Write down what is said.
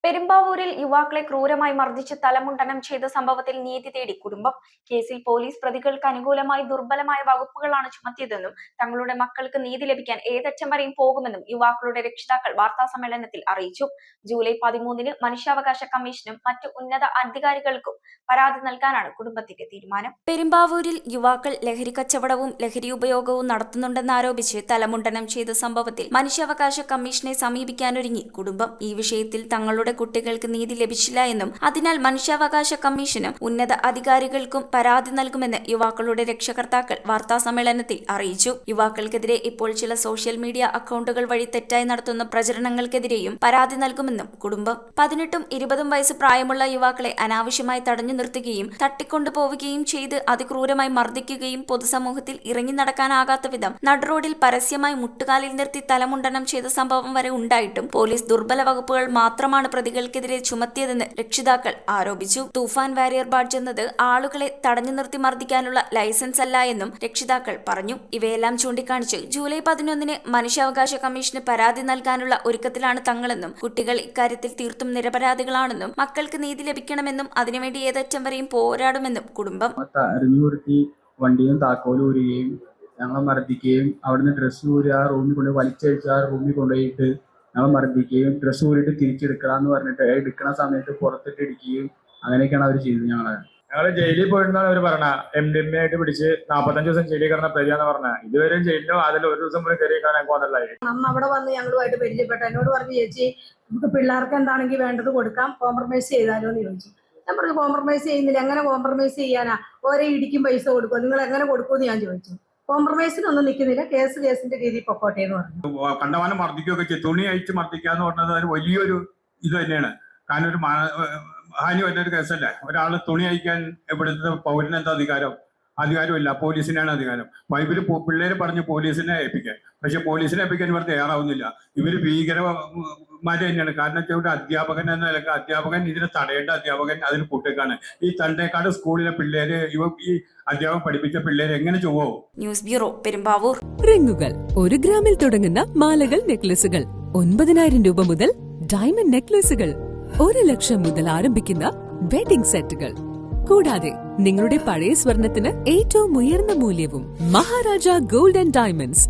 പെരുമ്പാവൂരിൽ യുവാക്കളെ ക്രൂരമായി മർദ്ദിച്ച് തലമുണ്ടനം ചെയ്ത സംഭവത്തിൽ നീതി തേടി കുടുംബം. കേസിൽ പോലീസ് പ്രതികൾക്ക് അനുകൂലമായി ദുർബലമായ വകുപ്പുകളാണ് ചുമത്തിയതെന്നും തങ്ങളുടെ മക്കൾക്ക് നീതി ലഭിക്കാൻ ഏതറ്റം വരെയും പോകുമെന്നും യുവാക്കളുടെ രക്ഷിതാക്കൾ വാർത്താസമ്മേളനത്തിൽ അറിയിച്ചു. ജൂലൈ 13-ന് മനുഷ്യാവകാശ കമ്മീഷനും മറ്റു ഉന്നത അധികാരികൾക്കും പരാതി നൽകാനാണ് കുടുംബത്തിന്റെ തീരുമാനം. പെരുമ്പാവൂരിൽ യുവാക്കൾ ലഹരി കച്ചവടവും ലഹരി ഉപയോഗവും നടത്തുന്നുണ്ടെന്നാരോപിച്ച് തലമുണ്ടനം ചെയ്ത സംഭവത്തിൽ മനുഷ്യാവകാശ കമ്മീഷനെ സമീപിക്കാനൊരുങ്ങി കുടുംബം. ഈ വിഷയത്തിൽ തങ്ങളുടെ കുട്ടികൾക്ക് നീതി ലഭിച്ചില്ല എന്നും അതിനാൽ മനുഷ്യാവകാശ കമ്മീഷനും ഉന്നത അധികാരികൾക്കും പരാതി നൽകുമെന്ന് യുവാക്കളുടെ രക്ഷകർത്താക്കൾ വാർത്താസമ്മേളനത്തിൽ അറിയിച്ചു. യുവാക്കൾക്കെതിരെ ഇപ്പോൾ ചില സോഷ്യൽ മീഡിയ അക്കൗണ്ടുകൾ വഴി തെറ്റായി നടത്തുന്ന പ്രചരണങ്ങൾക്കെതിരെയും പരാതി നൽകുമെന്നും കുടുംബം. 18ഉം 20ഉം വയസ്സ് പ്രായമുള്ള യുവാക്കളെ അനാവശ്യമായി തടഞ്ഞു നിർത്തുകയും തട്ടിക്കൊണ്ടുപോവുകയും ചെയ്ത് അതിക്രൂരമായി മർദ്ദിക്കുകയും പൊതുസമൂഹത്തിൽ ഇറങ്ങി നടക്കാനാകാത്ത വിധം നടുറോഡിൽ പരസ്യമായി മുട്ടുകാലിൽ നിർത്തി തലമുണ്ടനം ചെയ്ത സംഭവം വരെ ഉണ്ടായിട്ടും പോലീസ് ദുർബല വകുപ്പുകൾ മാത്രമാണ് പ്രതികൾക്കെതിരെ ചുമത്തിയതെന്ന് രക്ഷിതാക്കൾ ആരോപിച്ചു. തൂഫാൻ വാരിയർ ബാഡ്ജ് എന്നത് ആളുകളെ തടഞ്ഞു നിർത്തി മർദ്ദിക്കാനുള്ള ലൈസൻസ് അല്ല എന്നും രക്ഷിതാക്കൾ പറഞ്ഞു. ഇവയെല്ലാം ചൂണ്ടിക്കാണിച്ച് ജൂലൈ 11-ന് മനുഷ്യാവകാശ കമ്മീഷന് പരാതി നൽകാനുള്ള ഒരുക്കത്തിലാണ് തങ്ങളെന്നും കുട്ടികൾ ഇക്കാര്യത്തിൽ തീർത്തും നിരപരാധികളാണെന്നും മക്കൾക്ക് നീതി ലഭിക്കണമെന്നും അതിനുവേണ്ടി ഏതറ്റം വരെയും പോരാടുമെന്നും കുടുംബം. വണ്ടിയും താക്കോലും ഊരുകയും ഞങ്ങളെ മർദ്ദിക്കുകയും അവിടുന്ന് ഡ്രസ്സ് ഊരി ആ റൂമിൽ കൊണ്ട് വലിച്ചഴിച്ച് ആ റൂമിൽ കൊണ്ടുപോയിട്ട് ഞങ്ങൾ മർദ്ദിക്കുകയും ഡ്രസ്സ് ഊരിയിട്ട് തിരിച്ചെടുക്കണമെന്ന് പറഞ്ഞിട്ട് എടുക്കണ സമയത്ത് പുറത്തിട്ട് ഇടിക്കുകയും അങ്ങനെയൊക്കെയാണ് അവർ ചെയ്തത്. ഞങ്ങൾ ജയിലിൽ പോയിരുന്നാണ് അവർ പറഞ്ഞ MDMA ആയിട്ട് പിടിച്ച് 45 ദിവസം ജയിലിൽ കിടന്ന പ്രതിയാന്ന് പറഞ്ഞ ഇതുവരെ ജയിലിലോ അതിൽ ഒരു ദിവസം പോലും കയറി കാണാൻ പോകുന്നില്ലായി. അമ്മ അവിടെ വന്ന് ഞങ്ങളുമായിട്ട് പരിചയപ്പെട്ടു. എന്നോട് പറഞ്ഞു, ചേച്ചി നമുക്ക് പിള്ളേർക്ക് എന്താണെങ്കിൽ വേണ്ടത് കൊടുക്കാം, കോംപ്രമൈസ് ചെയ്താലോ എന്ന് ചോദിച്ചു. ഞാൻ പറഞ്ഞു കോംപ്രമൈസ് ചെയ്യുന്നില്ല. എങ്ങനെ കോംപ്രമൈസ് ചെയ്യാനാ? ഓരോ ഇടിക്കും പൈസ കൊടുക്കുമോ? നിങ്ങൾ എങ്ങനെ കൊടുക്കുമെന്ന് ഞാൻ ചോദിച്ചു. കോംപ്രമൈസിനൊന്നും നിൽക്കുന്നില്ല, കേസിന്റെ രീതിയിൽ പൊക്കോട്ടെ എന്ന് പറഞ്ഞു. കണ്ടവാനം മർദ്ദിക്കുകയൊക്കെ ചെയ്യും. തുണി അയച്ച് മർദ്ദിക്കുക എന്ന് പറഞ്ഞത് ഒരു വലിയൊരു ഇത് തന്നെയാണ്. കാരണം ഒരു ഹാനി വരുന്ന ഒരു കേസല്ലേ. ഒരാൾ തുണി അയക്കാൻ ഇവിടുത്തെ പൗരന് എന്താ അധികാരമില്ല, പോലീസിനാണ് അധികാരം. ബൈബിള് പിള്ളേര് പറഞ്ഞ് പോലീസിനെ ഏൽപ്പിക്കാൻ, പക്ഷെ പോലീസിനെ ഏൽപ്പിക്കാൻ ഇവർ തയ്യാറാവുന്നില്ല. ഇവർ ഭീകരന്മാര് തന്നെയാണ്. കാരണം ഒരു അധ്യാപകൻ എന്ന നിലക്ക് അധ്യാപകൻ ഇതിനെ തടയേണ്ട അധ്യാപകൻ അതിന് കൂട്ടേക്കാണ്. ഈ തണ്ടേക്കാട് സ്കൂളിലെ പിള്ളേര് ഈ അധ്യാപകൻ പഠിപ്പിച്ച പിള്ളേര് എങ്ങനെ ചൊവ്വാവും? News bureau, Perumbavoor. റിങ്ങുകൾ 1 ഗ്രാമിൽ തുടങ്ങുന്ന മാലകൾ, നെക്ലസുകൾ 9,000 രൂപ മുതൽ ഡയമണ്ട് നെക്ലസുകൾ 1 ലക്ഷം മുതൽ ആരംഭിക്കുന്ന വെഡിംഗ് സെറ്റുകൾ. കൂടാതെ നിങ്ങളുടെ പഴയ സ്വർണത്തിന് ഏറ്റവും ഉയർന്ന മൂല്യവും. Maharaja gold and diamonds,